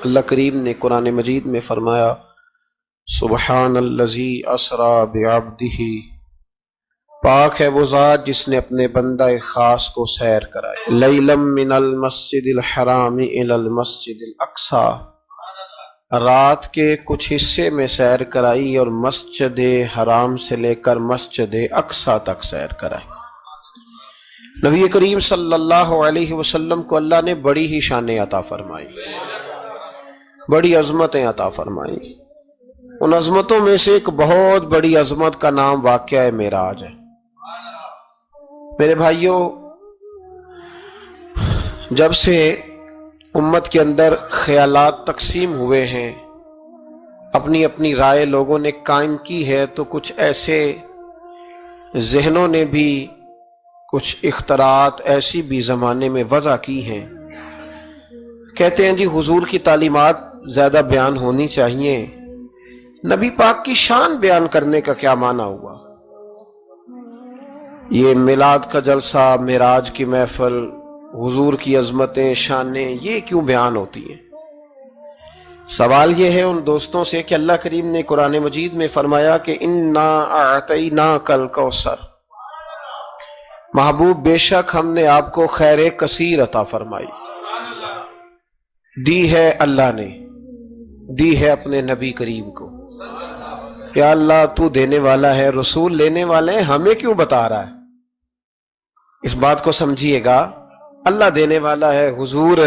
اللہ کریم نے قرآن مجید میں فرمایا سبحان الذی اسری بعبدہ، پاک ہے وہ ذات جس نے اپنے بندہ خاص کو سیر کرائی، لیلا من المسجد الحرام الی المسجد الاقصی، رات کے کچھ حصے میں سیر کرائی اور مسجد حرام سے لے کر مسجد اقصی تک سیر کرائی۔ نبی کریم صلی اللہ علیہ وسلم کو اللہ نے بڑی ہی شانیں عطا فرمائی، بڑی عظمتیں عطا فرمائی۔ ان عظمتوں میں سے ایک بہت بڑی عظمت کا نام واقعہ معراج ہے۔ میرے بھائیوں، جب سے امت کے اندر خیالات تقسیم ہوئے ہیں، اپنی اپنی رائے لوگوں نے قائم کی ہے، تو کچھ ایسے ذہنوں نے بھی کچھ اختراعات ایسی بھی زمانے میں وضع کی ہیں، کہتے ہیں جی حضور کی تعلیمات زیادہ بیان ہونی چاہیے، نبی پاک کی شان بیان کرنے کا کیا معنی ہوا؟ یہ میلاد کا جلسہ، معراج کی محفل، حضور کی عظمتیں، شانیں، یہ کیوں بیان ہوتی ہیں؟ سوال یہ ہے ان دوستوں سے کہ اللہ کریم نے قرآن مجید میں فرمایا کہ انا اعطیناک الکوثر، محبوب بے شک ہم نے آپ کو خیر کثیر عطا فرمائی، دی ہے اللہ نے، دی ہے اپنے نبی کریم کو۔ یا اللہ تو دینے والا ہے، رسول لینے والے ہیں، ہمیں کیوں بتا رہا ہے؟ اس بات کو سمجھیے گا، اللہ دینے والا ہے، حضور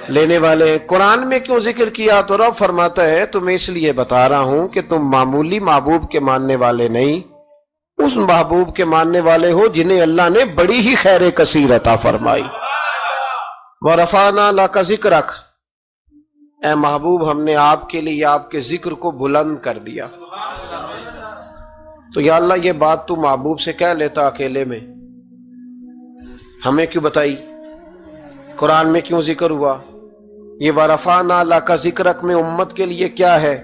لینے والے ہیں، قرآن میں کیوں ذکر کیا؟ تو رب فرماتا ہے تمہیں اس لیے بتا رہا ہوں کہ تم معمولی محبوب کے ماننے والے نہیں، اس محبوب کے ماننے والے ہو جنہیں اللہ نے بڑی ہی خیر کثیر عطا فرمائی۔ وَرَفَعْنَا لَكَ ذِكْرَكَ، اے محبوب ہم نے آپ کے لیے آپ کے ذکر کو بلند کر دیا۔ تو یا اللہ یہ بات تو محبوب سے کہہ لیتا اکیلے میں، ہمیں کیوں بتائی؟ قرآن میں کیوں ذکر ہوا؟ یہ وَرَفَعْنَا لَكَ ذِكْرَكَ میں امت کے لیے کیا ہے؟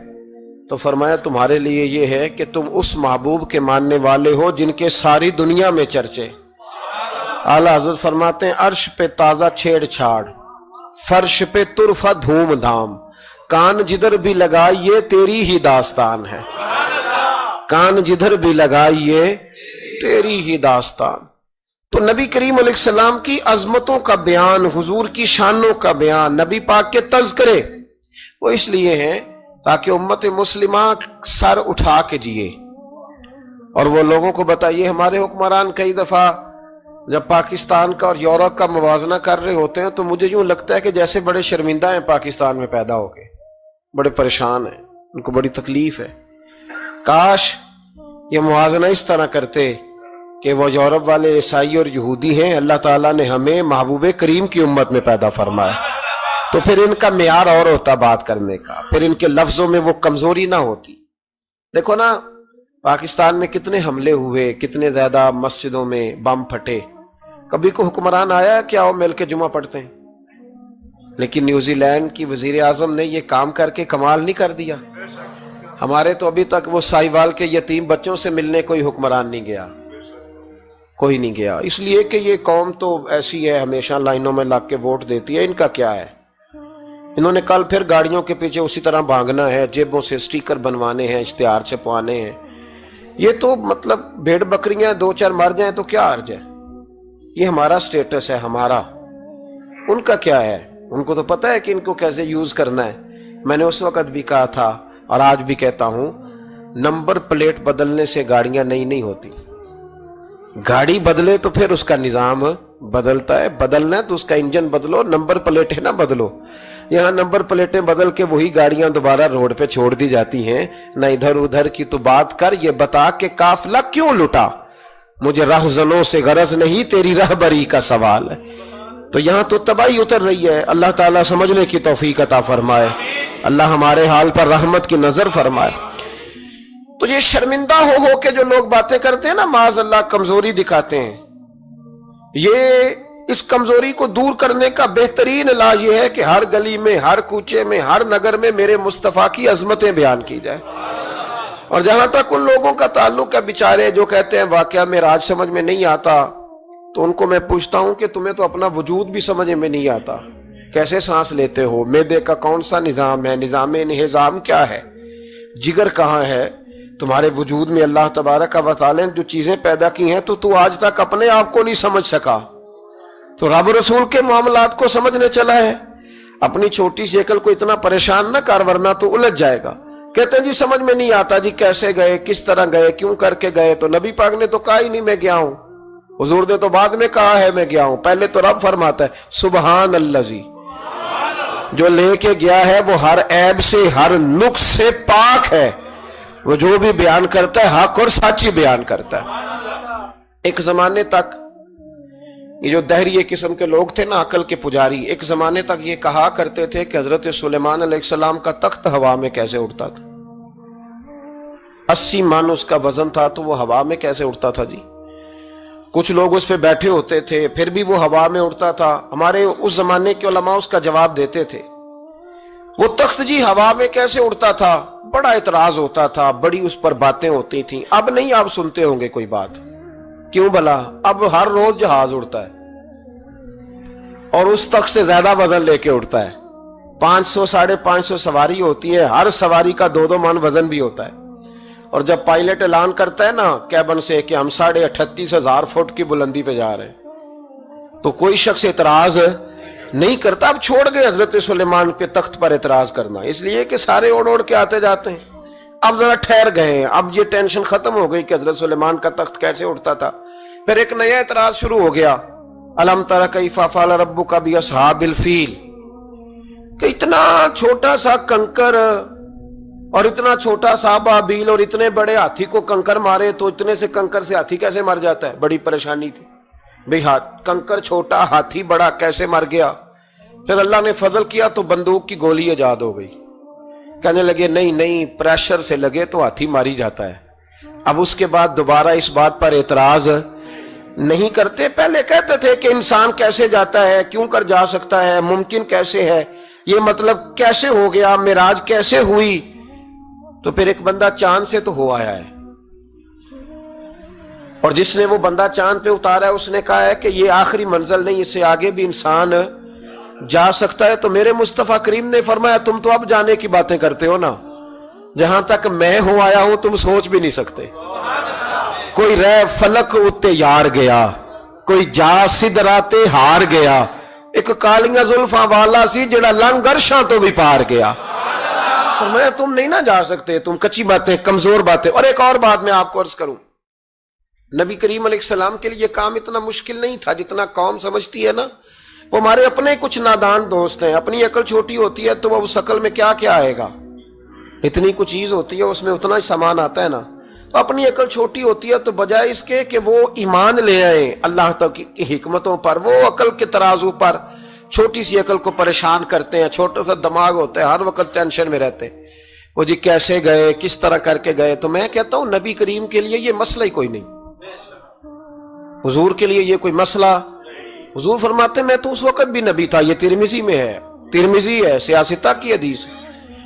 تو فرمایا تمہارے لیے یہ ہے کہ تم اس محبوب کے ماننے والے ہو جن کے ساری دنیا میں چرچے۔ اعلیٰ حضرت فرماتے ہیں عرش پہ تازہ چھیڑ چھاڑ، فرش پہ طرفہ دھوم دھام، کان جدھر بھی لگائیے تیری ہی داستان ہے، کان جدھر بھی لگائیے تیری ہی داستان۔ تو نبی کریم علیہ السلام کی عظمتوں کا بیان، حضور کی شانوں کا بیان، نبی پاک کے تذکرے، وہ اس لیے ہیں تاکہ امت مسلمہ سر اٹھا کے جیے اور وہ لوگوں کو بتائیے۔ ہمارے حکمران کئی دفعہ جب پاکستان کا اور یورپ کا موازنہ کر رہے ہوتے ہیں تو مجھے یوں لگتا ہے کہ جیسے بڑے شرمندہ ہیں پاکستان میں پیدا ہو کے، بڑے پریشان ہیں، ان کو بڑی تکلیف ہے۔ کاش یہ موازنہ اس طرح کرتے کہ وہ یورپ والے عیسائی اور یہودی ہیں، اللہ تعالیٰ نے ہمیں محبوب کریم کی امت میں پیدا فرمایا، تو پھر ان کا معیار اور ہوتا بات کرنے کا، پھر ان کے لفظوں میں وہ کمزوری نہ ہوتی۔ دیکھو نا پاکستان میں کتنے حملے ہوئے، کتنے زیادہ مسجدوں میں بم پھٹے، کبھی کو حکمران آیا کہ آؤ مل کے جمعہ پڑھتے ہیں؟ لیکن نیوزی لینڈ کی وزیر اعظم نے یہ کام کر کے کمال نہیں کر دیا؟ ہمارے تو ابھی تک وہ سائیوال کے یتیم بچوں سے ملنے کوئی حکمران نہیں گیا، کوئی نہیں گیا، اس لیے کہ یہ قوم تو ایسی ہے، ہمیشہ لائنوں میں لگ کے ووٹ دیتی ہے، ان کا کیا ہے؟ انہوں نے کل پھر گاڑیوں کے پیچھے اسی طرح بھاگنا ہے، جیبوں سے سٹیکر بنوانے ہیں، اشتہار چھپوانے ہیں۔ یہ تو مطلب بھیڑ بکریاں دو چار مر جائیں تو کیا حرج ہے؟ یہ ہمارا سٹیٹس ہے، ہمارا، ان کا کیا ہے؟ ان کو تو پتہ ہے کہ ان کو کیسے یوز کرنا ہے۔ میں نے اس وقت بھی کہا تھا اور آج بھی کہتا ہوں، نمبر پلیٹ بدلنے سے گاڑیاں نئی نہیں ہوتی، گاڑی بدلے تو پھر اس کا نظام بدلتا ہے، بدلنا ہے تو اس کا انجن بدلو، نمبر پلیٹیں نہ بدلو۔ یہاں نمبر پلیٹیں بدل کے وہی گاڑیاں دوبارہ روڈ پہ چھوڑ دی جاتی ہیں، نہ ادھر ادھر کی تو بات کر، یہ بتا کہ قافلہ کیوں لٹا؟ مجھے رہزنوں سے غرض نہیں، تیری رہبری کا سوال ہے۔ تو یہاں تو تباہی اتر رہی ہے، اللہ تعالیٰ سمجھنے کی توفیق عطا فرمائے، اللہ ہمارے حال پر رحمت کی نظر فرمائے۔ تو یہ شرمندہ ہو کے جو لوگ باتیں کرتے ہیں نا، معاذ اللہ کمزوری دکھاتے ہیں، یہ اس کمزوری کو دور کرنے کا بہترین علاج یہ ہے کہ ہر گلی میں، ہر کوچے میں، ہر نگر میں میرے مصطفیٰ کی عظمتیں بیان کی جائیں۔ اور جہاں تک ان لوگوں کا تعلق ہے بیچارے جو کہتے ہیں واقعہ معراج سمجھ میں نہیں آتا، تو ان کو میں پوچھتا ہوں کہ تمہیں تو اپنا وجود بھی سمجھ میں نہیں آتا، کیسے سانس لیتے ہو؟ معدے کا کون سا نظام ہے؟ نظام انہضام کیا ہے؟ جگر کہاں ہے؟ تمہارے وجود میں اللہ تبارک و تعالی نے جو چیزیں پیدا کی ہیں تو آج تک اپنے آپ کو نہیں سمجھ سکا، تو رب رسول کے معاملات کو سمجھنے چلا ہے۔ اپنی چھوٹی سی عقل کو اتنا پریشان نہ کر ورنہ تو الجھ جائے گا۔ کہتے ہیں جی سمجھ میں نہیں آتا جی کیسے گئے، کس طرح گئے، کیوں کر کے گئے؟ تو نبی پاک نے تو کہا ہی نہیں میں گیا ہوں، حضور نے تو بعد میں کہا ہے میں گیا ہوں، پہلے تو رب فرماتا ہے سبحان الذی، جو لے کے گیا ہے وہ ہر عیب سے ہر نقص سے پاک ہے، وہ جو بھی بیان کرتا ہے حق اور سچی بیان کرتا ہے۔ ایک زمانے تک یہ جو دہریے قسم کے لوگ تھے نا، عقل کے پجاری، ایک زمانے تک یہ کہا کرتے تھے کہ حضرت سلیمان علیہ السلام کا تخت ہوا میں کیسے اڑتا تھا؟ 80 من اس کا وزن تھا تو وہ ہوا میں کیسے اڑتا تھا جی؟ کچھ لوگ اس پہ بیٹھے ہوتے تھے پھر بھی وہ ہوا میں اڑتا تھا۔ ہمارے اس زمانے کے علماء اس کا جواب دیتے تھے وہ تخت جی ہوا میں کیسے اڑتا تھا؟ بڑا اعتراض ہوتا تھا، بڑی اس پر باتیں ہوتی تھیں۔ اب نہیں آپ سنتے ہوں گے کوئی بات، کیوں بھلا؟ اب ہر روز جہاز اڑتا ہے اور اس تخت سے زیادہ وزن لے کے اڑتا ہے۔ 500 550 سواری ہوتی ہے، ہر سواری کا 2 من وزن بھی ہوتا ہے، اور جب پائلٹ اعلان کرتا ہے نا کیبن سے کہ ہم 38,500 فٹ کی بلندی پہ جا رہے ہیں تو کوئی شخص اعتراض نہیں کرتا۔ اب چھوڑ گئے حضرت سلیمان کے تخت پر اعتراض کرنا، اس لیے کہ سارے اوڑ کے آتے جاتے ہیں۔ اب ذرا ٹھہر گئے ہیں، اب یہ ٹینشن ختم ہو گئی کہ حضرت سلیمان کا تخت کیسے اڑتا تھا۔ پھر ایک نیا اعتراض شروع ہو گیا، الم تر کیف فعل ربک باصحاب الفیل، کہ اتنا چھوٹا سا کنکر اور اتنا چھوٹا سا بابیل اور اتنے بڑے ہاتھی کو کنکر مارے تو اتنے سے کنکر سے ہاتھی کیسے مر جاتا ہے؟ بڑی پریشانی تھی بھئی، کنکر چھوٹا ہاتھی بڑا کیسے مر گیا؟ پھر اللہ نے فضل کیا تو بندوق کی گولی ایجاد ہو گئی، کہنے لگے نہیں پریشر سے لگے تو ہاتھی ماری جاتا ہے۔ اب اس کے بعد دوبارہ اس بات پر اعتراض نہیں کرتے۔ پہلے کہتے تھے کہ انسان کیسے جاتا ہے، کیوں کر جا سکتا ہے، ممکن کیسے ہے، یہ مطلب کیسے ہو گیا، معراج کیسے ہوئی؟ تو پھر ایک بندہ چاند سے تو ہو آیا ہے، اور جس نے وہ بندہ چاند پہ اتارا ہے اس نے کہا ہے کہ یہ آخری منزل نہیں، اس سے آگے بھی انسان جا سکتا ہے۔ تو میرے مصطفیٰ کریم نے فرمایا تم تو اب جانے کی باتیں کرتے ہو نا، جہاں تک میں ہوں آیا ہوں تم سوچ بھی نہیں سکتے۔ کوئی رہ فلک اتے یار گیا، کوئی جا سدراتے ہار گیا، ایک کالیاں زلفاں والا سی جڑا لنگ عرشاں تو بھی پار گیا۔ فرمایا تم نہیں نہ جا سکتے، تم کچی باتیں، کمزور باتیں۔ اور ایک اور بات میں آپ کو عرض کروں، نبی کریم علیہ السلام کے لیے کام اتنا مشکل نہیں تھا جتنا قوم سمجھتی ہے نا۔ وہ ہمارے اپنے کچھ نادان دوست ہیں، اپنی عقل چھوٹی ہوتی ہے تو وہ اس عقل میں کیا کیا آئے گا، اتنی کچھ چیز ہوتی ہے اس میں اتنا سامان آتا ہے نا، تو اپنی عقل چھوٹی ہوتی ہے تو بجائے اس کے کہ وہ ایمان لے آئیں اللہ کی حکمتوں پر، وہ عقل کے ترازو پر چھوٹی سی عقل کو پریشان کرتے ہیں۔ چھوٹا سا دماغ ہوتا ہے، ہر وقت ٹینشن میں رہتے ہیں، وہ جی کیسے گئے، کس طرح کر کے گئے۔ تو میں کہتا ہوں نبی کریم کے لیے یہ مسئلہ ہی کوئی نہیں، حضور کے لیے یہ کوئی مسئلہ۔ حضور فرماتے میں تو اس وقت بھی نبی تھا، یہ ترمذی میں ہے، ترمذی ہے، سیاستہ کی حدیث ہے،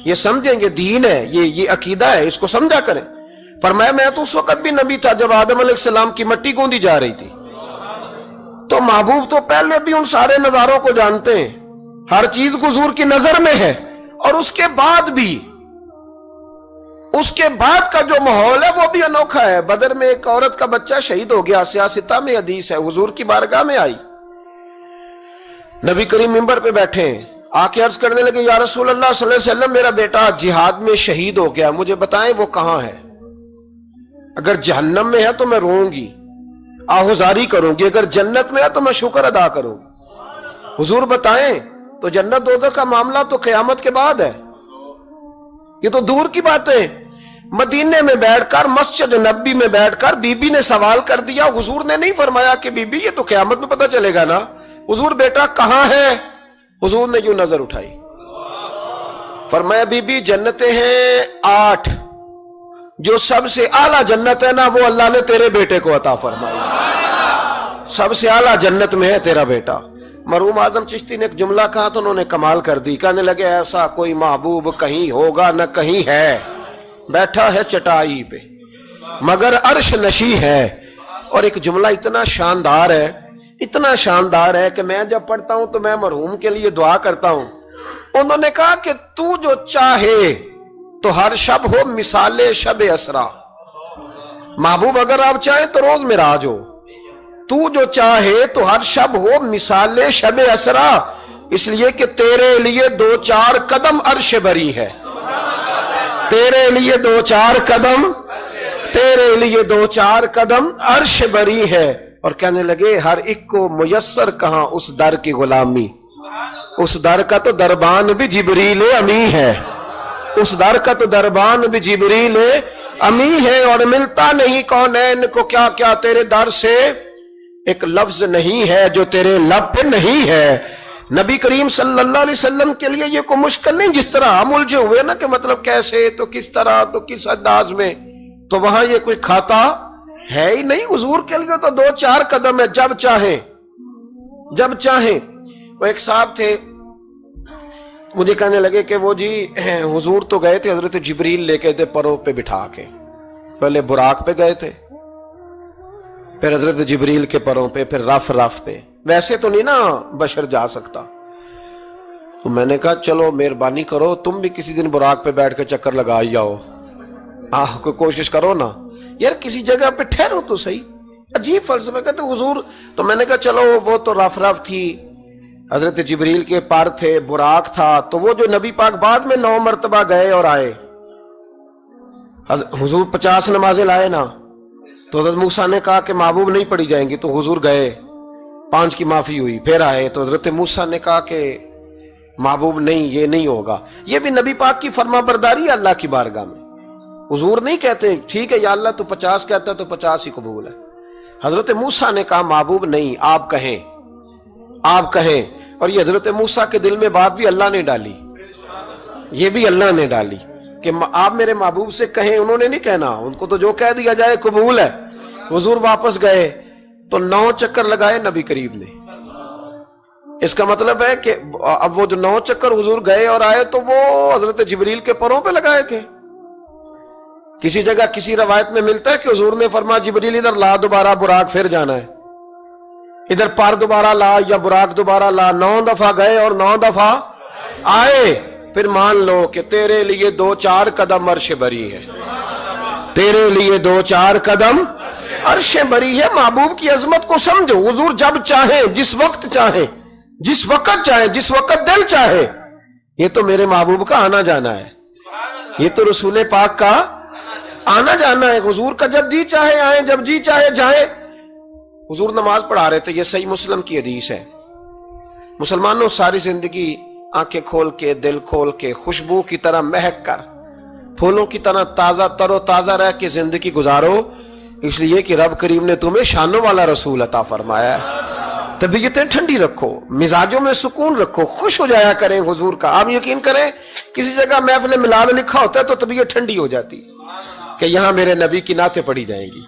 یہ سمجھیں گے دین ہے، یہ عقیدہ ہے، اس کو سمجھا کریں۔ فرمایا میں تو اس وقت بھی نبی تھا جب آدم علیہ السلام کی مٹی گوندی جا رہی تھی، تو محبوب تو پہلے بھی ان سارے نظاروں کو جانتے ہیں، ہر چیز حضور کی نظر میں ہے، اور اس کے بعد بھی اس کے بعد کا جو ماحول ہے وہ بھی انوکھا ہے۔ بدر میں ایک عورت کا بچہ شہید ہو گیا، سیاستہ میں حدیث ہے، حضور کی بارگاہ میں آئی، نبی کریم منبر پہ بیٹھے ہیں، آ کے عرض کرنے لگے یا رسول اللہ صلی اللہ علیہ وسلم میرا بیٹا جہاد میں شہید ہو گیا، مجھے بتائیں وہ کہاں ہے، اگر جہنم میں ہے تو میں روؤں گی، آہوزاری کروں گی، اگر جنت میں ہے تو میں شکر ادا کروں گی۔ حضور بتائیں، تو جنت دوزخ کا معاملہ تو قیامت کے بعد ہے، یہ تو دور کی باتیں۔ مدینے میں بیٹھ کر، مسجد نبی میں بیٹھ کر بی بی نے سوال کر دیا، حضور نے نہیں فرمایا کہ بی بی یہ تو قیامت میں پتہ چلے گا نا، حضور بیٹا کہاں ہے؟ حضور نے یوں نظر اٹھائی، فرمایا بی بی جنتیں ہیں 8، جو سب سے اعلیٰ جنت ہے نا وہ اللہ نے تیرے بیٹے کو عطا فرمائی، سب سے اعلیٰ جنت میں ہے تیرا بیٹا۔ مرحوم اعظم چشتی نے ایک جملہ کہا تو انہوں نے کمال کر دی، کہنے لگے ایسا کوئی محبوب کہیں ہوگا نہ کہیں ہے، بیٹھا ہے چٹائی پہ مگر عرش نشی ہے۔ اور ایک جملہ اتنا شاندار ہے، اتنا شاندار ہے کہ میں جب پڑھتا ہوں تو میں مرحوم کے لیے دعا کرتا ہوں. انہوں نے کہا کہ تو جو چاہے تو ہر شب ہو مثال شب اسرا. محبوب اگر آپ چاہیں تو روز معراج ہو. تو جو چاہے تو ہر شب ہو مثال شب اسرا، اس لیے کہ تیرے لیے 2-4 قدم عرش بری ہے. تیرے لیے 2-4 قدم، تیرے لیے 2-4 قدم عرش بری ہے. اور کہنے لگے ہر ایک کو میسر کہاں اس در کی غلامی. اس در کا تو دربان بھی جبریل امی ہے. اس در کا تو دربان بھی جبریل امی ہے. اور ملتا نہیں کونین کو کیا کیا تیرے در سے ایک لفظ نہیں ہے جو تیرے لب پہ نہیں ہے. نبی کریم صلی اللہ علیہ وسلم کے لیے یہ کوئی مشکل نہیں. جس طرح ہم الجھے ہوئے نا کہ مطلب کیسے تو کس طرح تو کس انداز میں، تو وہاں یہ کوئی کھاتا ہے ہی نہیں. حضور کے لیے تو 2-4 قدم ہے، جب چاہیں جب چاہیں. وہ ایک صاحب تھے، مجھے کہنے لگے کہ وہ جی حضور تو گئے تھے حضرت جبریل لے کے تھے پروں پہ بٹھا کے. پہلے براق پہ گئے تھے، پھر حضرت جبریل کے پروں پہ، پھر رف پہ. ویسے تو نہیں نا بشر جا سکتا. تو میں نے کہا چلو مہربانی کرو تم بھی کسی دن براق پہ بیٹھ کے چکر لگا ہی جاؤ. کوئی کوشش کرو نا یار، کسی جگہ پہ ٹھہرو تو صحیح. عجیب فلسفہ. کہتے حضور، تو میں نے کہا چلو وہ تو رف تھی، حضرت جبریل کے پر تھے، براق تھا. تو وہ جو نبی پاک بعد میں 9 مرتبہ گئے اور آئے، حضور 50 نمازیں لائے نا، تو حضرت موسیٰ نے کہا کہ محبوب نہیں پڑھی جائیں گی، تو حضور گئے، 5 کی معافی ہوئی. پھر آئے تو حضرت موسیٰ نے کہا کہ محبوب نہیں، یہ نہیں ہوگا. یہ بھی نبی پاک کی فرما برداری ہے اللہ کی بارگاہ میں. حضور نہیں کہتے ٹھیک ہے یا اللہ تو 50 کہتا ہے تو 50 ہی قبول ہے. حضرت موسیٰ نے کہا محبوب نہیں، آپ کہیں، آپ کہیں. اور یہ حضرت موسیٰ کے دل میں بات بھی اللہ نے ڈالی، یہ بھی اللہ نے ڈالی کہ آپ میرے محبوب سے کہیں. انہوں نے نہیں کہنا، ان کو تو جو کہہ دیا جائے قبول ہے. حضور واپس گئے تو 9 چکر لگائے نبی کریم نے. اس کا مطلب ہے کہ اب وہ جو 9 چکر حضور گئے اور آئے تو وہ حضرت جبریل کے پروں پہ لگائے تھے. کسی جگہ کسی روایت میں ملتا ہے کہ حضور نے فرمایا جبریل ادھر لا دوبارہ براق پھر جانا ہے، ادھر پر دوبارہ لا یا براق دوبارہ لا. 9 دفعہ گئے اور 9 دفعہ آئے. پھر مان لو کہ تیرے لیے 2-4 قدم عرش بری ہے. تیرے لیے 2-4 قدم عرش بری ہے. محبوب کی عظمت کو سمجھو. حضور جب چاہیں، جس وقت چاہیں، جس وقت چاہیں، جس وقت دل چاہے. یہ تو میرے محبوب کا آنا جانا ہے، یہ تو رسول پاک کا آنا جانا ہے. حضور کا جب جی چاہے آئیں، جب جی چاہے جائیں. حضور نماز پڑھا رہے تھے، یہ صحیح مسلم کی حدیث ہے. مسلمانوں ساری زندگی آنکھیں کھول کے، دل کھول کے، خوشبو کی طرح مہک کر، پھولوں کی طرح تازہ تر و تازہ رہ کے زندگی گزارو. اس لیے کہ رب کریم نے تمہیں شانوں والا رسول عطا فرمایا ہے. طبیعتیں ٹھنڈی رکھو، مزاجوں میں سکون رکھو، خوش ہو جایا کریں حضور کا. آپ یقین کریں کسی جگہ محفل ملال لکھا ہوتا ہے تو طبیعت ٹھنڈی ہو جاتی کہ یہاں میرے نبی کی نعتیں پڑھی جائیں گی.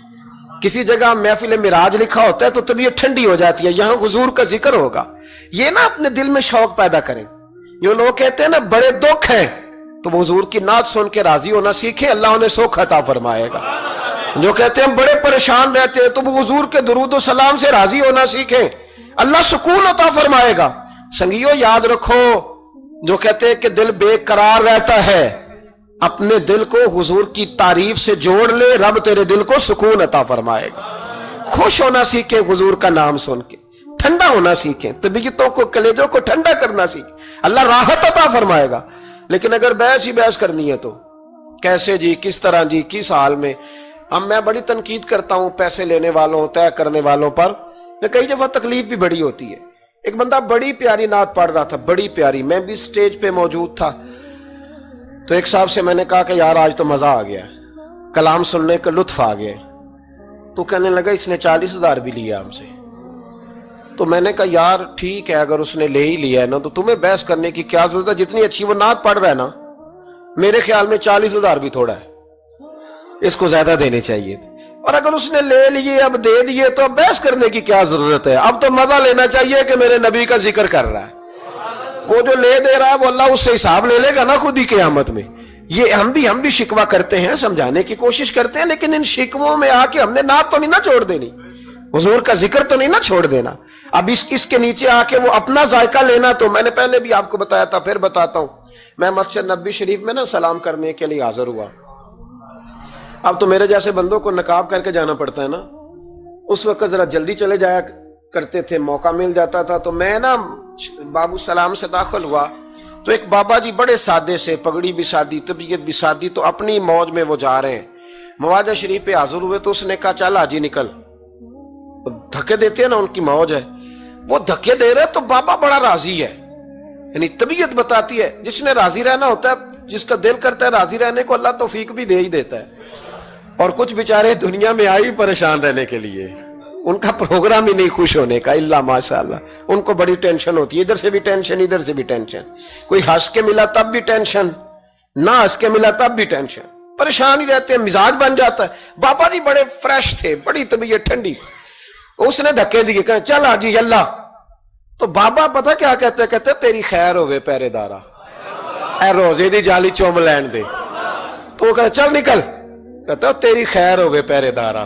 کسی جگہ محفل معراج لکھا ہوتا ہے تو طبیعت ٹھنڈی ہو جاتی ہے، یہاں حضور کا ذکر ہوگا. یہ نہ اپنے دل میں شوق پیدا کریں. جو لوگ کہتے ہیں نا بڑے دکھ ہیں، تو وہ حضور کی نعت سن کے راضی ہونا سیکھیں، اللہ انہیں سکھ عطا فرمائے گا. جو کہتے ہیں بڑے پریشان رہتے ہیں، تو وہ حضور کے درود و سلام سے راضی ہونا سیکھیں، اللہ سکون عطا فرمائے گا. سنگیو یاد رکھو، جو کہتے ہیں کہ دل بے قرار رہتا ہے، اپنے دل کو حضور کی تعریف سے جوڑ لے، رب تیرے دل کو سکون عطا فرمائے گا. خوش ہونا سیکھیں حضور کا نام سن کے، ٹھنڈا ہونا سیکھیں، طبیعتوں کو، کلیجوں کو ٹھنڈا کرنا سیکھیں، اللہ راحت عطا فرمائے گا. لیکن اگر بحث ہی بحث کرنی ہے تو کیسے جی، کس طرح جی، کس حال میں. میں بڑی تنقید کرتا ہوں پیسے لینے والوں، طے کرنے والوں پر. کئی دفعہ تکلیف بھی بڑی ہوتی ہے. ایک بندہ بڑی پیاری نعت پڑھ رہا تھا، بڑی پیاری، میں بھی سٹیج پہ موجود تھا. تو ایک صاحب سے میں نے کہا کہ یار آج تو مزہ آ گیا، کلام سننے کا لطف آ گیا. تو کہنے لگا اس نے 40,000 بھی لیا ہم سے. تو میں نے کہا یار ٹھیک ہے، اگر اس نے لے ہی لیا ہے نا تو تمہیں بحث کرنے کی کیا ضرورت ہے. جتنی اچھی وہ نعت پڑھ رہا ہے نا، میرے خیال میں 40,000 بھی تھوڑا ہے، اس کو زیادہ دینے چاہیے. اور اگر اس نے لے لیے، اب دے دیے، تو اب بحث کرنے کی کیا ضرورت ہے. اب تو مزہ لینا چاہیے کہ میرے نبی کا ذکر کر رہا ہے. وہ جو لے دے رہا ہے وہ اللہ اس سے حساب لے لے گا نا خود ہی قیامت میں. یہ ہم بھی شکوہ کرتے ہیں، سمجھانے کی کوشش کرتے ہیں، لیکن ان شکووں میں آ کے ہم نے نعت تو نہیں نہ چھوڑ دینی، حضور کا ذکر تو نہیں نہ چھوڑ دینا. اب اس کے نیچے آ کے وہ اپنا ذائقہ لینا، تو میں نے پہلے بھی آپ کو بتایا تھا، پھر بتاتا ہوں. میں مسجد نبوی شریف میں نا سلام کرنے کے لیے حاضر ہوا. اب تو میرے جیسے بندوں کو نقاب کر کے جانا پڑتا ہے نا. اس وقت ذرا جلدی چلے جایا کرتے تھے، موقع مل جاتا تھا. تو میں نا باب السلام سے داخل ہوا تو ایک بابا جی بڑے سادے سے، پگڑی بھی سادی، طبیعت بھی سادی، تو اپنی موج میں وہ جا رہے ہیں. مواجہ شریف پہ حاضر ہوئے تو اس نے کہا چل حاجی نکل. دھکے دیتے ہیں نا، ان کی موج ہے، وہ دھکے دے رہے تو بابا بڑا راضی ہے. یعنی طبیعت بتاتی ہے جس نے راضی رہنا ہوتا ہے، جس کا دل کرتا ہے راضی رہنے کو، اللہ توفیق بھی دے ہی دیتا ہے. اور کچھ بیچارے دنیا میں آئی پریشان رہنے کے لیے، ان کا پروگرام ہی نہیں خوش ہونے کا، اللہ ماشاءاللہ. ان کو بڑی ٹینشن ہوتی ہے، ادھر سے بھی ٹینشن، ادھر سے بھی ٹینشن. کوئی ہنس کے ملا تب بھی ٹینشن، نہ ہنس کے ملا تب بھی ٹینشن، پریشان ہی رہتے ہیں، مزاج بن جاتا ہے. بابا جی بڑے فریش تھے، بڑی طبیعت ٹھنڈی. اس نے دھکے دیے، کہ چل حاجی اللہ. تو بابا پتہ کیا کہتے کہتے تیری خیر ہوئے پہرے دارا، اے روزے دی جالی چوم لین دے. تو وہ کہتے چل نکل. کہتا تیری خیر ہوئے پہرے دارا،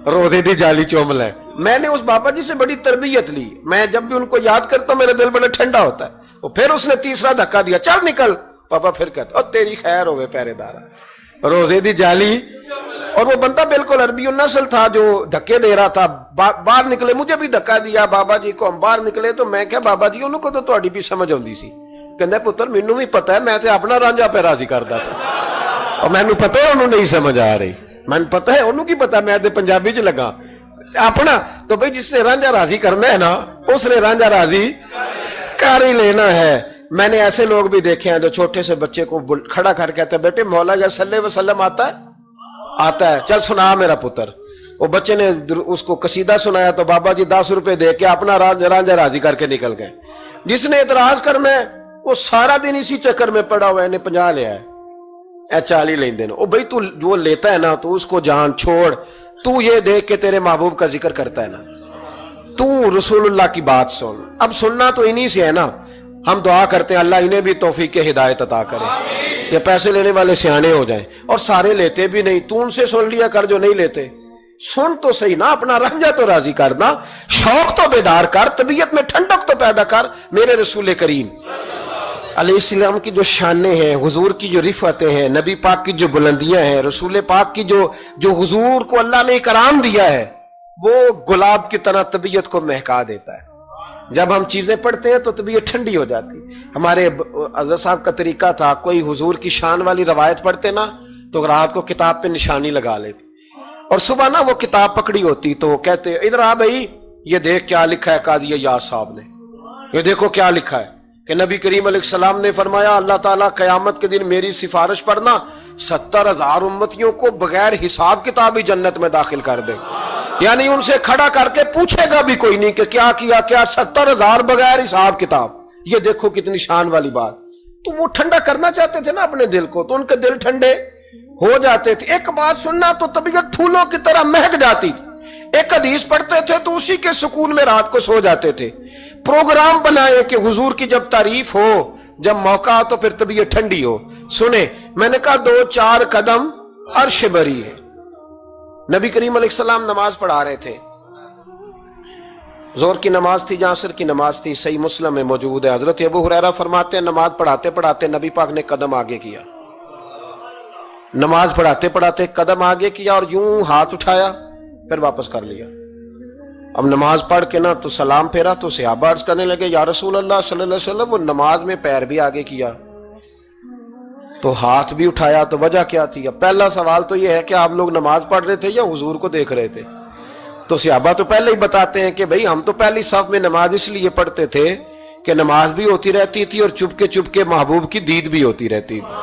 روزے دی جالی چوم لین. میں نے اس بابا جی سے بڑی تربیت لی. میں جب بھی ان کو یاد کرتا ہوں میرا دل بڑا ٹھنڈا ہوتا ہے. وہ پھر اس نے تیسرا دھکا دیا، چل نکل. پاپا پھر کہتا تیری خیر ہوئے پہرے دارا، روزے دی جالی. اور وہ بندہ بالکل عربی النسل تھا جو دھکے دے رہا تھا. باہر نکلے، مجھے بھی دھکا دیا بابا جی کو. ہم باہر نکلے تو میں کہا بابا جی انہوں کو تو تہاڈی بھی سمجھ آندی سی. کہندا پتر مینوں بھی پتہ ہے، میں تے اپنا رانجھا پہ راضی کردا سا، اور مینوں پتہ ہے انہوں نہیں سمجھ آ رہی. مینوں پتہ ہے انہوں کی پتہ، میں تے پنجابی چ لگا اپنا. تو بھئی جس نے رانجھا راضی کرنا ہے نا، اس نے رانجھا راضی کر ہی لینا ہے. میں نے ایسے لوگ بھی دیکھے ہیں جو چھوٹے سے بچے کو کھڑا کر کہتے ہیں بیٹے مولا یا صلی اللہ علیہ وسلم آتا ہے، چل سنا میرا پتر. وہ بچے نے اس کو قصیدہ سنایا تو بابا جی 10 روپے دے کے اپنا رانجھا راضی کر کے نکل گئے. جس نے اعتراض کرنا ہے وہ سارا دن اسی چکر میں پڑا ہوا ہے، انہیں 50 لیا ہے، اے 40 لیں دینا. بھئی تو جو لیتا ہے نا تو اس کو جان چھوڑ. تو یہ دیکھ کے تیرے محبوب کا ذکر کرتا ہے نا، تو رسول اللہ کی بات سن. اب سننا تو انہی سے ہے نا. ہم دعا کرتے ہیں اللہ انہیں بھی توفیق ہدایت عطا کرے، یہ پیسے لینے والے سیانے ہو جائیں. اور سارے لیتے بھی نہیں، تو ان سے سن لیا کر جو نہیں لیتے. سن تو صحیح نا، اپنا رنجا تو راضی کرنا، شوق تو بیدار کر، طبیعت میں ٹھنڈک تو پیدا کر. میرے رسول کریم علیہ السلام کی جو شانیں ہیں، حضور کی جو رفعتیں ہیں، نبی پاک کی جو بلندیاں ہیں، رسول پاک کی جو حضور کو اللہ نے اکرام دیا ہے، وہ گلاب کی طرح طبیعت کو مہکا دیتا ہے. جب ہم چیزیں پڑھتے ہیں تو طبیعت ٹھنڈی ہو جاتی. ہمارے حضرت صاحب کا طریقہ تھا، کوئی حضور کی شان والی روایت پڑھتے نا تو رات کو کتاب پہ نشانی لگا لیتے، اور صبح نا وہ کتاب پکڑی ہوتی تو وہ کہتے ادھر آ بھائی یہ دیکھ کیا لکھا ہے قاضی ایاز صاحب نے، یہ دیکھو کیا لکھا ہے کہ نبی کریم علیہ السلام نے فرمایا اللہ تعالیٰ قیامت کے دن میری سفارش پڑھنا 70,000 امتیوں کو بغیر حساب کتاب ہی جنت میں داخل کر دے. یعنی ان سے کھڑا کر کے پوچھے گا بھی کوئی نہیں کہ کیا کیا، کیا 70,000 بغیر حساب کتاب. یہ دیکھو کتنی شان والی بات. تو وہ ٹھنڈا کرنا چاہتے تھے نا اپنے دل کو، تو ان کے دل ٹھنڈے ہو جاتے تھے. ایک بات سننا تو طبیعت پھولوں کی طرح مہک جاتی. ایک حدیث پڑھتے تھے تو اسی کے سکون میں رات کو سو جاتے تھے. پروگرام بنائے کہ حضور کی جب تعریف ہو، جب موقع ہو تو پھر طبیعت ٹھنڈی ہو. سنیں میں نے کہا 2-4 قدم عرش بری ہے. نبی کریم علیہ السلام نماز پڑھا رہے تھے، ظہر کی نماز تھی یا عصر کی نماز تھی، صحیح مسلم میں موجود ہے. حضرت ابو ہریرہ فرماتے ہیں نماز پڑھاتے پڑھاتے نبی پاک نے قدم آگے کیا. نماز پڑھاتے پڑھاتے قدم آگے کیا اور یوں ہاتھ اٹھایا پھر واپس کر لیا. اب نماز پڑھ کے نا تو سلام پھیرا تو صحابہ عرض کرنے لگے یا رسول اللہ صلی اللہ علیہ وسلم وہ نماز میں پیر بھی آگے کیا تو ہاتھ بھی اٹھایا، تو وجہ کیا تھی؟ اب پہلا سوال تو یہ ہے کہ آپ لوگ نماز پڑھ رہے تھے یا حضور کو دیکھ رہے تھے؟ تو صحابہ تو پہلے ہی بتاتے ہیں کہ بھئی ہم تو پہلی صف میں نماز اس لیے پڑھتے تھے کہ نماز بھی ہوتی رہتی تھی اور چپ کے محبوب کی دید بھی ہوتی رہتی تھی.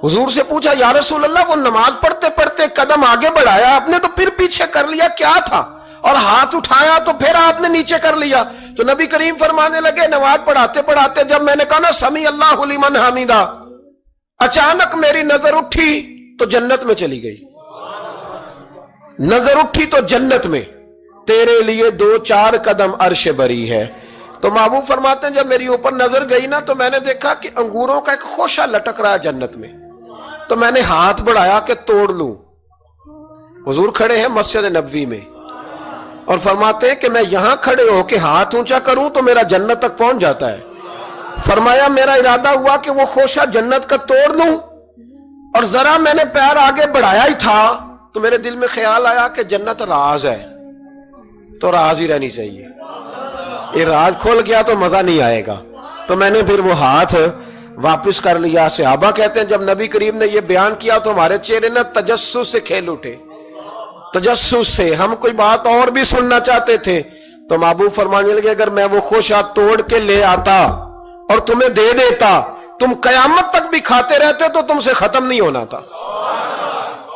حضور سے پوچھا یا رسول اللہ وہ نماز پڑھتے پڑھتے قدم آگے بڑھایا آپ نے تو پھر پیچھے کر لیا، کیا تھا؟ اور ہاتھ اٹھایا تو پھر آپ نے نیچے کر لیا. تو نبی کریم فرمانے لگے نماز پڑھاتے پڑھاتے جب میں نے کہا نا سمی اللہ لمن حمیدہ، اچانک میری نظر اٹھی تو جنت میں چلی گئی. نظر اٹھی تو جنت میں، تیرے لیے 2-4 قدم عرش بری ہے. تو محبوب فرماتے ہیں جب میری اوپر نظر گئی نا تو میں نے دیکھا کہ انگوروں کا ایک خوشہ لٹک رہا ہے جنت میں. تو میں نے ہاتھ بڑھایا کہ توڑ لوں. حضور کھڑے ہیں مسجد نبوی میں، اور فرماتے ہیں کہ میں یہاں کھڑے ہو کے ہاتھ اونچا کروں تو میرا جنت تک پہنچ جاتا ہے. فرمایا میرا ارادہ ہوا کہ وہ خوشہ جنت کا توڑ لوں، اور ذرا میں نے پیر آگے بڑھایا ہی تھا تو میرے دل میں خیال آیا کہ جنت راز ہے، تو راز ہی رہنی چاہیے. یہ راز کھول گیا تو مزہ نہیں آئے گا، تو میں نے پھر وہ ہاتھ واپس کر لیا. صحابہ کہتے ہیں جب نبی کریم نے یہ بیان کیا تو ہمارے چہرے نے تجسس سے کھیل اٹھے. تجسس سے ہم کوئی بات اور بھی سننا چاہتے تھے تو محبوب فرمانے لگے اگر میں وہ خوشہ توڑ کے لے آتا اور تمہیں دے دیتا، تم قیامت تک بھی کھاتے رہتے تو تم سے ختم نہیں ہونا تھا.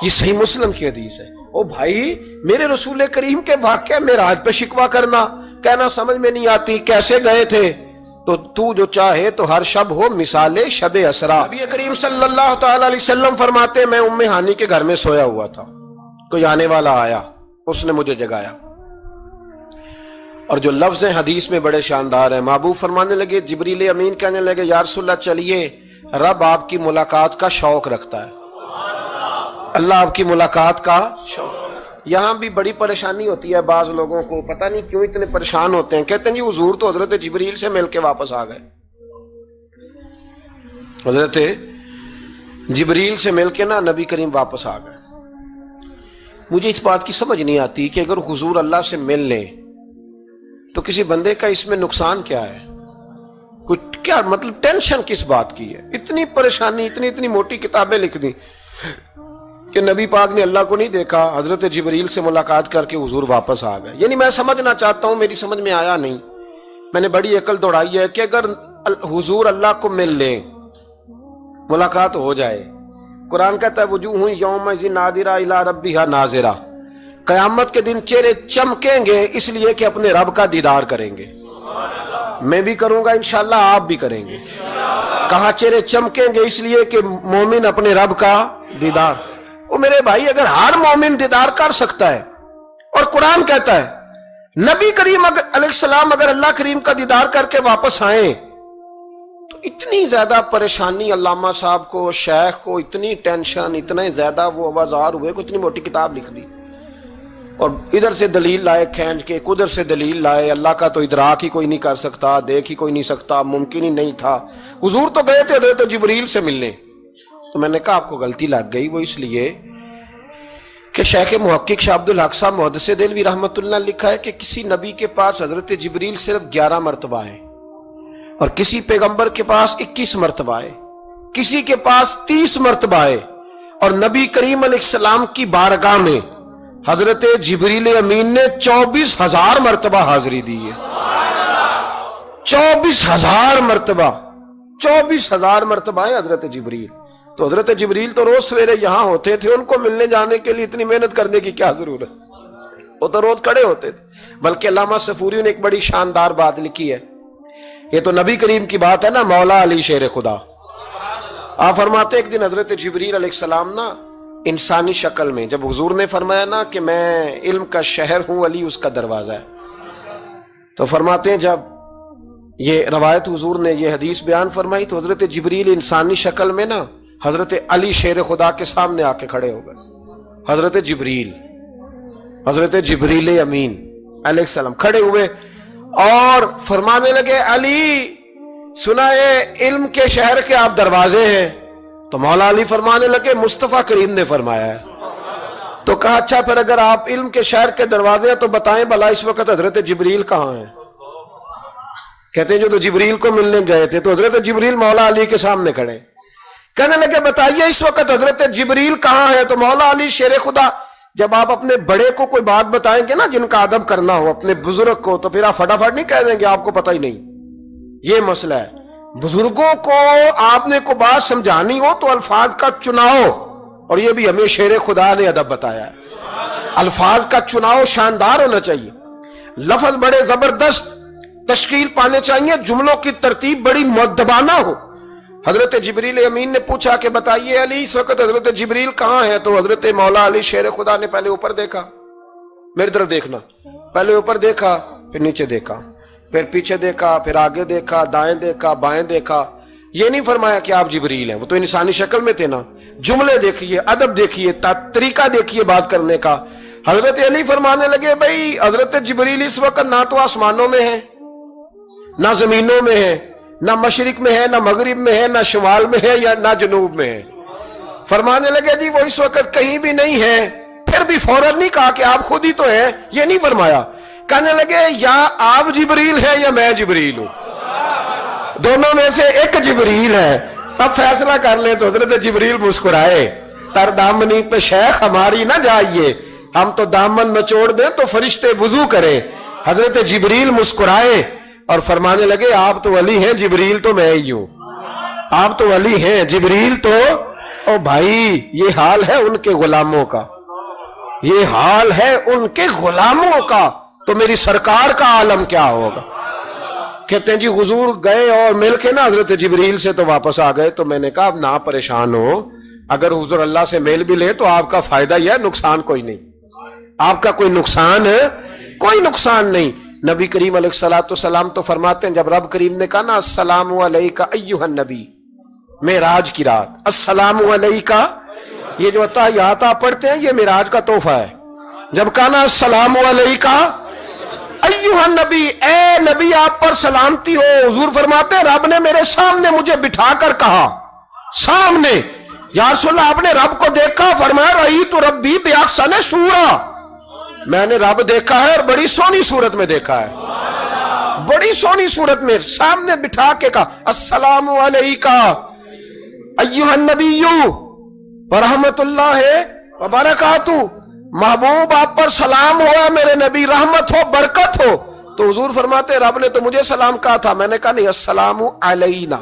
یہ صحیح مسلم کی حدیث ہے. او بھائی، میرے رسول کریم کے واقعہ معراج پہ شکوہ کرنا، کہنا سمجھ میں نہیں آتی کیسے گئے تھے، تو جو چاہے تو ہر شب ہو مثال شب اسرا. نبی کریم صلی اللہ تعالی علیہ وسلم فرماتے میں ام ہانی کے گھر میں سویا ہوا تھا، کوئی آنے والا آیا، اس نے مجھے جگایا. اور جو لفظ ہیں حدیث میں بڑے شاندار ہیں. محبوب فرمانے لگے، جبریل امین کہنے لگے یا رسول اللہ چلیے، رب آپ کی ملاقات کا شوق رکھتا ہے. اللہ آپ کی ملاقات کا شوق. یہاں بھی بڑی پریشانی ہوتی ہے بعض لوگوں کو، پتہ نہیں کیوں اتنے پریشان ہوتے ہیں. کہتے ہیں جی حضور تو حضرت جبریل سے مل کے واپس آ گئے. حضرت جبریل سے مل کے نا نبی کریم واپس آ گئے. مجھے اس بات کی سمجھ نہیں آتی کہ اگر حضور اللہ سے مل لیں تو کسی بندے کا اس میں نقصان کیا ہے؟ کیا مطلب ٹینشن کس بات کی ہے؟ اتنی پریشانی، اتنی موٹی کتابیں لکھ دی کہ نبی پاک نے اللہ کو نہیں دیکھا، حضرت جبریل سے ملاقات کر کے حضور واپس آ گئے. یعنی میں سمجھنا چاہتا ہوں، میری سمجھ میں آیا نہیں، میں نے بڑی عقل دوڑائی ہے کہ اگر حضور اللہ کو مل لیں، ملاقات ہو جائے، قرآن کہتا ہے وجوہ یومئذ ناظرہ الی ربہا ناظرہ، قیامت کے دن چہرے چمکیں گے اس لیے کہ اپنے رب کا دیدار کریں گے. میں بھی کروں گا انشاءاللہ، آپ بھی کریں گے. کہاں چہرے چمکیں گے اس لیے کہ مومن اپنے رب کا دیدار. وہ میرے بھائی اگر ہر مومن دیدار کر سکتا ہے، اور قرآن کہتا ہے نبی کریم علیہ السلام اگر اللہ کریم کا دیدار کر کے واپس آئیں تو اتنی زیادہ پریشانی علامہ صاحب کو، شیخ کو اتنی ٹینشن، اتنے زیادہ وہ آوازار ہوئے کہ اتنی موٹی کتاب لکھ دی، اور ادھر سے دلیل لائے کھینچ کے، ادھر سے دلیل لائے. اللہ کا تو ادراک ہی کوئی نہیں کر سکتا، دیکھ ہی کوئی نہیں سکتا، ممکن ہی نہیں تھا. حضور تو گئے تھے حضرت جبریل سے ملنے. تو میں نے کہا آپ کو غلطی لگ گئی، وہ اس لیے کہ شیخ محقق شاہ عبد الحق صاحب محدث دہلوی رحمۃ اللہ نے لکھا ہے کہ کسی نبی کے پاس حضرت جبریل صرف 11 مرتبہ آئے، اور کسی پیغمبر کے پاس 21 مرتبہ آئے، کسی کے پاس 30 مرتبہ آئے، اور نبی کریم علیہ السلام کی بارگاہ میں حضرت جبریل امین نے 24,000 مرتبہ حاضری دی ہے. 24,000 مرتبہ، 24,000 مرتبہ ہے حضرت جبریل. تو حضرت جبریل تو روز سویرے یہاں ہوتے تھے، ان کو ملنے جانے کے لیے اتنی محنت کرنے کی کیا ضرورت؟ وہ تو روز کھڑے ہوتے تھے. بلکہ علامہ صفوری نے ایک بڑی شاندار بات لکھی ہے، یہ تو نبی کریم کی بات ہے نا، مولا علی شیر خدا. آپ فرماتے ایک دن حضرت جبریل علیہ السلام نا انسانی شکل میں، جب حضور نے فرمایا نا کہ میں علم کا شہر ہوں، علی اس کا دروازہ ہے، تو فرماتے ہیں جب یہ روایت حضور نے یہ حدیث بیان فرمائی تو حضرت جبریل انسانی شکل میں نا حضرت علی شیر خدا کے سامنے آ کے کھڑے ہو گئے. حضرت جبریل امین علیہ السلام کھڑے ہوئے اور فرمانے لگے علی سنا ہے علم کے شہر کے آپ دروازے ہیں. تو مولا علی فرمانے لگے مصطفیٰ کریم نے فرمایا ہے. تو کہا اچھا پھر اگر آپ علم کے شہر کے دروازے ہیں تو بتائیں بھلا اس وقت حضرت جبریل کہاں ہیں؟ کہتے ہیں جو تو جبریل کو ملنے گئے تھے تو حضرت جبریل مولا علی کے سامنے کھڑے، کہنے لگے بتائیے اس وقت حضرت جبریل کہاں ہے؟ تو مولا علی شیر خدا، جب آپ اپنے بڑے کو کوئی بات بتائیں گے نا جن کا ادب کرنا ہو اپنے بزرگ کو، تو پھر آپ فٹافٹ نہیں کہہ دیں گے آپ کو پتہ ہی نہیں. یہ مسئلہ ہے، بزرگوں کو آپ نے کو بات سمجھانی ہو تو الفاظ کا چناؤ، اور یہ بھی ہمیں شیر خدا نے ادب بتایا ہے. الفاظ کا چناؤ شاندار ہونا چاہیے، لفظ بڑے زبردست تشکیل پانے چاہیے، جملوں کی ترتیب بڑی مؤدبانہ ہو. حضرت جبریل امین نے پوچھا کہ بتائیے علی اس وقت حضرت جبریل کہاں ہے؟ تو حضرت مولا علی شیر خدا نے پہلے اوپر دیکھا، میری طرف دیکھنا، پہلے اوپر دیکھا، پھر نیچے دیکھا، پھر پیچھے دیکھا، پھر آگے دیکھا، دائیں دیکھا، بائیں دیکھا. یہ نہیں فرمایا کہ آپ جبریل ہیں، وہ تو انسانی شکل میں تھے نا. جملے دیکھیے، ادب دیکھیے، طریقہ دیکھیے بات کرنے کا. حضرت علی فرمانے لگے بھائی حضرت جبریل اس وقت نہ تو آسمانوں میں ہے، نہ زمینوں میں ہے، نہ مشرق میں ہے، نہ مغرب میں ہے، نہ شمال میں ہے، یا نہ جنوب میں ہے۔ فرمانے لگے جی وہ اس وقت کہیں بھی نہیں ہے۔ پھر بھی فوراً نہیں کہا کہ آپ خود ہی تو ہیں، یہ نہیں فرمایا، کہنے لگے یا آپ جبریل ہے یا میں جبریل ہوں، دونوں میں سے ایک جبریل ہے، اب فیصلہ کر لیں۔ تو حضرت جبریل مسکرائے، تر دامنی پہ شیخ ہماری نہ جائیے، ہم تو دامن نچوڑ دیں تو فرشتے وضو کریں۔ حضرت جبریل مسکرائے اور فرمانے لگے آپ تو ولی ہیں، جبریل تو میں ہی ہوں، آپ تو ولی ہیں، جبریل تو۔ او بھائی یہ حال ہے ان کے غلاموں کا، یہ حال ہے ان کے غلاموں کا، تو میری سرکار کا عالم کیا ہوگا۔ کہتے ہیں جی حضور گئے اور مل کے نا حضرت جبریل سے تو واپس آ گئے، تو میں نے کہا اب نہ پریشان ہو، اگر حضور اللہ سے میل بھی لے تو آپ کا فائدہ ہی ہے، نقصان کوئی نہیں، آپ کا کوئی نقصان ہے، کوئی نقصان نہیں۔ نبی کریم علیہ السلام تو فرماتے ہیں جب رب کریم نے کہا نا السلام علیکہ ایھا النبی، معراج کی رات، السلام علیکہ، یہ جو تحیات آپ پڑھتے ہیں یہ معراج کا تحفہ ہے۔ جب کہا نا السلام علیکہ ایھا النبی، اے نبی آپ پر سلامتی ہو، حضور فرماتے ہیں رب نے میرے سامنے مجھے بٹھا کر کہا، سامنے، یا رسول اللہ آپ نے رب کو دیکھا؟ فرمایا رأیت ربی بأحسن صورۃ، میں نے رب دیکھا ہے اور بڑی سونی صورت میں دیکھا ہے، بڑی سونی صورت میں، سامنے بٹھا کے کہا السلام علیکہ ایھا النبی ورحمۃ اللہ وبرکاتہ، محبوب آپ پر سلام ہوا میرے نبی، رحمت ہو، برکت ہو۔ تو حضور فرماتے رب نے تو مجھے سلام کہا تھا، میں نے کہا نہیں، السلام علینا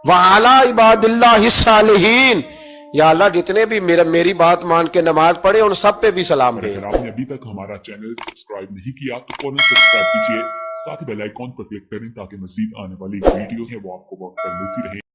وعلی عباد اللہ الصالحین، یا اللہ جتنے بھی میری بات مان کے نماز پڑھے ان سب پہ بھی سلام دے۔ اگر آپ نے ابھی تک ہمارا چینل سبسکرائب نہیں کیا تو فوراً سبسکرائب کیجیے، ساتھ ہی بیل آئیکن پر کلک کریں تاکہ مزید آنے والی ویڈیو ہے وہ آپ کو وقت پر ملتی رہے۔